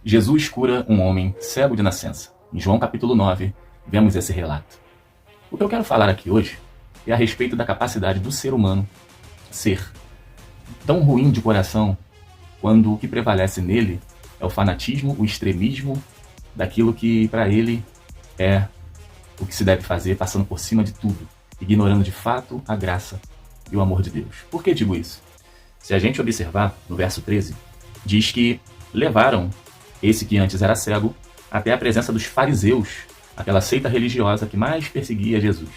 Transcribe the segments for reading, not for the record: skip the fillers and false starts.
Jesus cura um homem cego de nascença. Em João capítulo 9, vemos esse relato. O que eu quero falar aqui hoje é a respeito da capacidade do ser humano ser tão ruim de coração quando o que prevalece nele é o fanatismo, o extremismo daquilo que para ele é o que se deve fazer, passando por cima de tudo, ignorando de fato a graça e o amor de Deus. Por que digo isso? Se a gente observar no verso 13, diz que levaram esse que antes era cego até a presença dos fariseus, aquela seita religiosa que mais perseguia Jesus.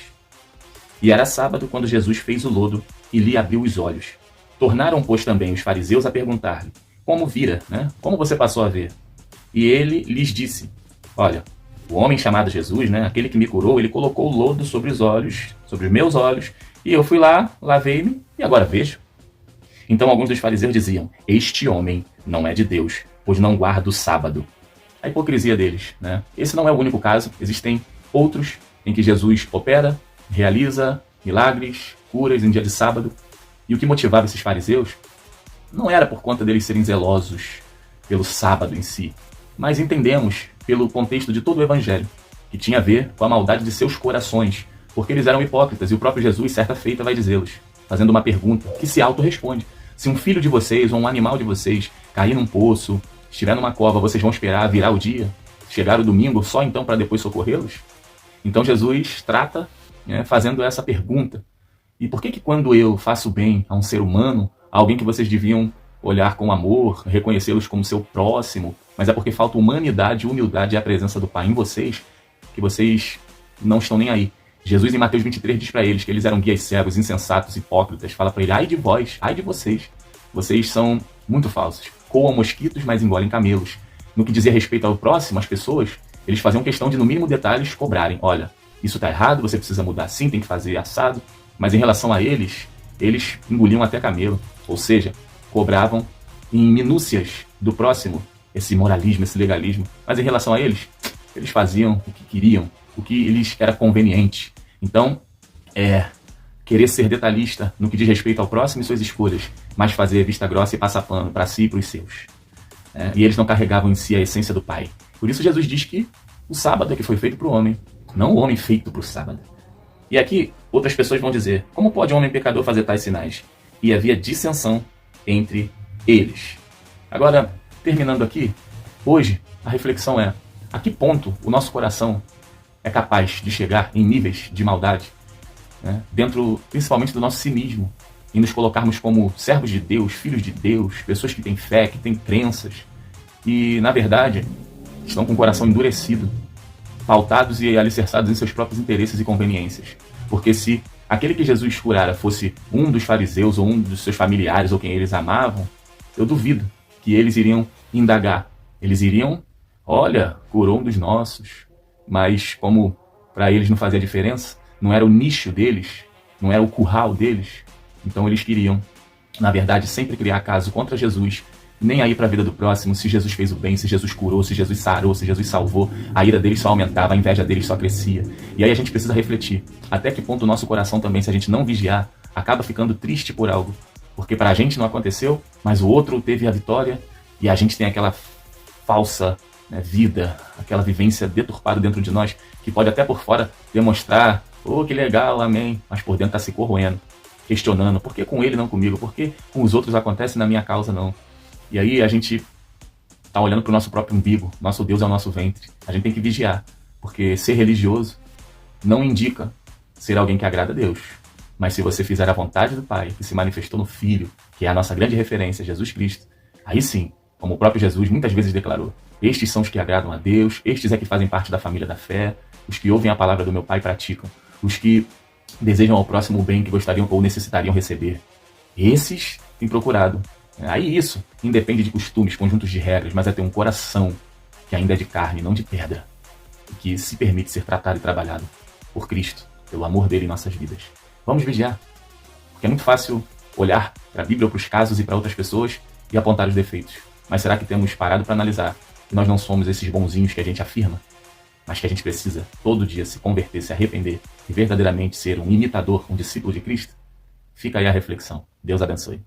E era sábado quando Jesus fez o lodo e lhe abriu os olhos. Tornaram, pois, também os fariseus a perguntar-lhe: como vira, né? Como você passou a ver? E ele lhes disse: olha, o homem chamado Jesus, né, aquele que me curou, ele colocou o lodo sobre os olhos, sobre os meus olhos, e eu fui lá, lavei-me e agora vejo. Então alguns dos fariseus diziam: este homem não é de Deus, pois não guarda o sábado. A hipocrisia deles, né? Esse não é o único caso, existem outros em que Jesus opera, realiza milagres, curas em dia de sábado. E o que motivava esses fariseus não era por conta deles serem zelosos pelo sábado em si, mas entendemos pelo contexto de todo o evangelho, que tinha a ver com a maldade de seus corações, porque eles eram hipócritas, e o próprio Jesus, certa feita, vai dizê-los, fazendo uma pergunta que se auto-responde. Se um filho de vocês ou um animal de vocês cair num poço, estiver numa cova, vocês vão esperar virar o dia, chegar o domingo, só então para depois socorrê-los? Então Jesus trata, né, fazendo essa pergunta. E por que quando eu faço bem a um ser humano, a alguém que vocês deviam olhar com amor, reconhecê-los como seu próximo, mas é porque falta humanidade, humildade e a presença do Pai em vocês, que vocês não estão nem aí. Jesus em Mateus 23 diz para eles que eles eram guias cegos, insensatos, hipócritas. Fala para ele: ai de vós, ai de vocês. Vocês são muito falsos. Coam mosquitos, mas engolem camelos. No que dizia respeito ao próximo, as pessoas, eles faziam questão de, no mínimo detalhes, cobrarem. Olha, isso está errado, você precisa mudar assim, tem que fazer assado. Mas em relação a eles, eles engoliam até camelo. Ou seja, cobravam em minúcias do próximo esse moralismo, esse legalismo. Mas em relação a eles, eles faziam o que queriam, o que lhes era conveniente. Então, querer ser detalhista no que diz respeito ao próximo e suas escolhas, mas fazer vista grossa e passar pano para si e para os seus. E eles não carregavam em si a essência do Pai. Por isso Jesus diz que o sábado é que foi feito para o homem, não o homem feito para o sábado. E aqui outras pessoas vão dizer: como pode um homem pecador fazer tais sinais? E havia dissensão entre eles. Agora, terminando aqui, hoje a reflexão é: a que ponto o nosso coração é capaz de chegar em níveis de maldade, né, dentro principalmente do nosso cinismo, e nos colocarmos como servos de Deus, filhos de Deus, pessoas que têm fé, que têm crenças, e na verdade estão com o coração endurecido, pautados e alicerçados em seus próprios interesses e conveniências. Porque se aquele que Jesus curara fosse um dos fariseus ou um dos seus familiares ou quem eles amavam, eu duvido que eles iriam indagar. Eles iriam: olha, curou um dos nossos. Mas como para eles não fazia diferença, não era o nicho deles, não era o curral deles, então eles queriam, na verdade, sempre criar caso contra Jesus, nem aí para a vida do próximo. Se Jesus fez o bem, se Jesus curou, se Jesus sarou, se Jesus salvou, a ira deles só aumentava, a inveja deles só crescia. E aí a gente precisa refletir até que ponto o nosso coração também, se a gente não vigiar, acaba ficando triste por algo, porque para a gente não aconteceu, mas o outro teve a vitória, e a gente tem aquela falsa, né, vida, aquela vivência deturpada dentro de nós, que pode até por fora demonstrar: oh, que legal, amém, mas por dentro está se corroendo, questionando: por que com ele não comigo? Por que com os outros acontece, na minha causa não? E aí a gente está olhando para o nosso próprio umbigo. Nosso Deus é o nosso ventre. A gente tem que vigiar, porque ser religioso não indica ser alguém que agrada a Deus. Mas se você fizer a vontade do Pai, que se manifestou no Filho, que é a nossa grande referência, Jesus Cristo, aí sim, como o próprio Jesus muitas vezes declarou: estes são os que agradam a Deus, estes é que fazem parte da família da fé, os que ouvem a palavra do meu Pai e praticam, os que desejam ao próximo o bem que gostariam ou necessitariam receber. Esses têm procurado. Aí isso independe de costumes, conjuntos de regras, mas é ter um coração que ainda é de carne, não de pedra, e que se permite ser tratado e trabalhado por Cristo, pelo amor dele em nossas vidas. Vamos vigiar, porque é muito fácil olhar para a Bíblia ou para os casos e para outras pessoas e apontar os defeitos. Mas será que temos parado para analisar que nós não somos esses bonzinhos que a gente afirma, mas que a gente precisa todo dia se converter, se arrepender e verdadeiramente ser um imitador, um discípulo de Cristo? Fica aí a reflexão. Deus abençoe.